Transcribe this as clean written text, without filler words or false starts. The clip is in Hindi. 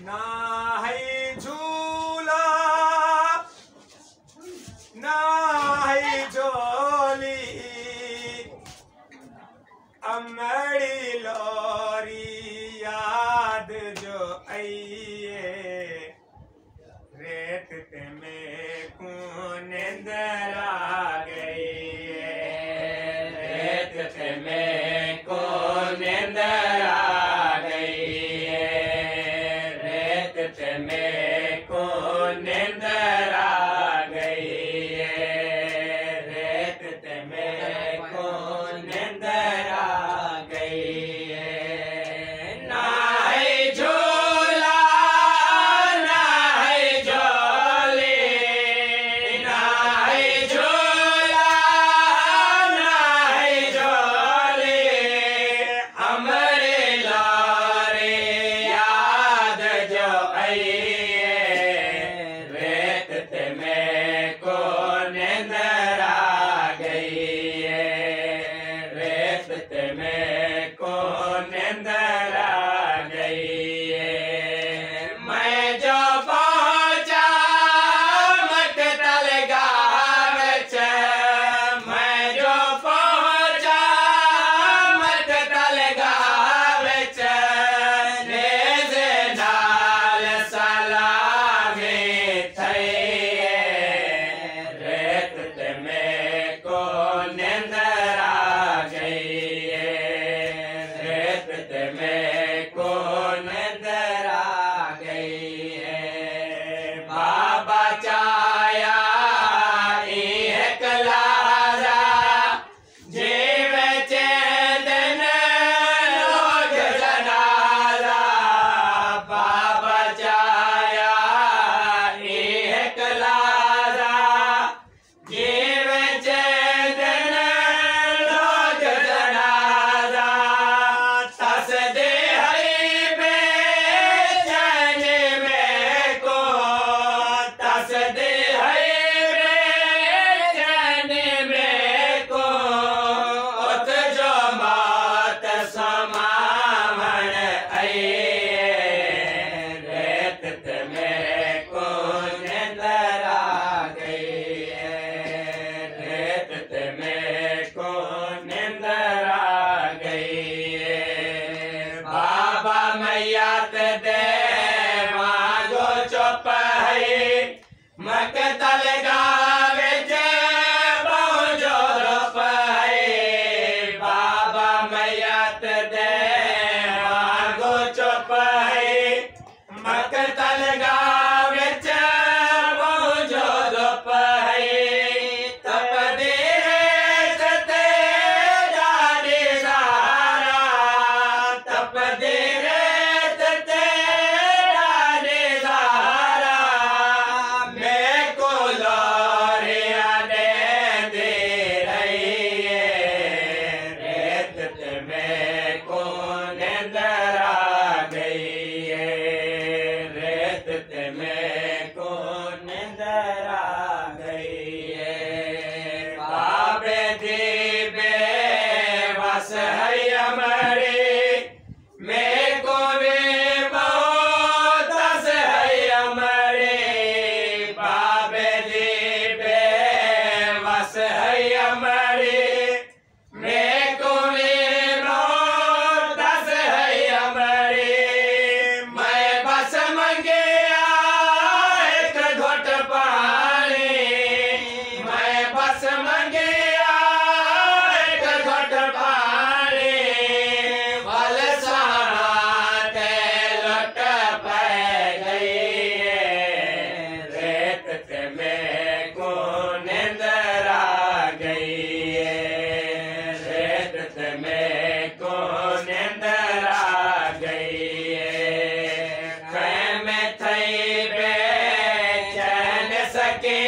ना है झूला ना है झोली अमड़ी लोरी याद जो आइए रेत ते में कौन आ गई रेत ते में कौन आ गई रेत ते में कौन आ गई रेत ते में कौन आ गई ना है झूला ना है झोली ना है झूला ना है झोली हमरे लारे याद जो आइए रेत ते में कौन आ गई रेत ते में कौन आ गई मैं जो पहुंचा मकतल गाँव च मैं जो पहुंचा मकतल गाँव च नेज़ नाल सलामी थई रेत ते में कौन आ गई रेत ते में कौन आ गई बाबा चाया एक लारा जीव चेतन लोग जनाजा बाबा चाया एक लारा जीव चेतन लोग जनाजा तस दे हई बेचैन में को तस दे हई बेचैन में को उत जो मात समावन आइए रेत ते में कौन आ गई रेत ते में कौन आ गई बाबा मैया ते दे मांगो चुप है मकतल गाँव च पहुंचो रूप है बाबा मैया ते दे मांगो चुप है मकतल गाँव च पहुंचो रूप है तप दे ते डाले सारा तप दे ते डाले सारा मैं को लोरे आने दे रही रेत ते में कौन आ गई रेत ते में कौन आ गई बाबे दीबे वस है अमरे मैं को वे बहुत दस है अमरे बाबे दीबे वस है अमरे मैं को वे बहुत दस है अमरे मैं बस मंगिया एक घुट पानी मैं बस मंगिया एक घुट पानी वल साना ते लुट पै गई रेत ते में कौन आ गई रेत ते में कौन आ गई खैम थई बेचैन सके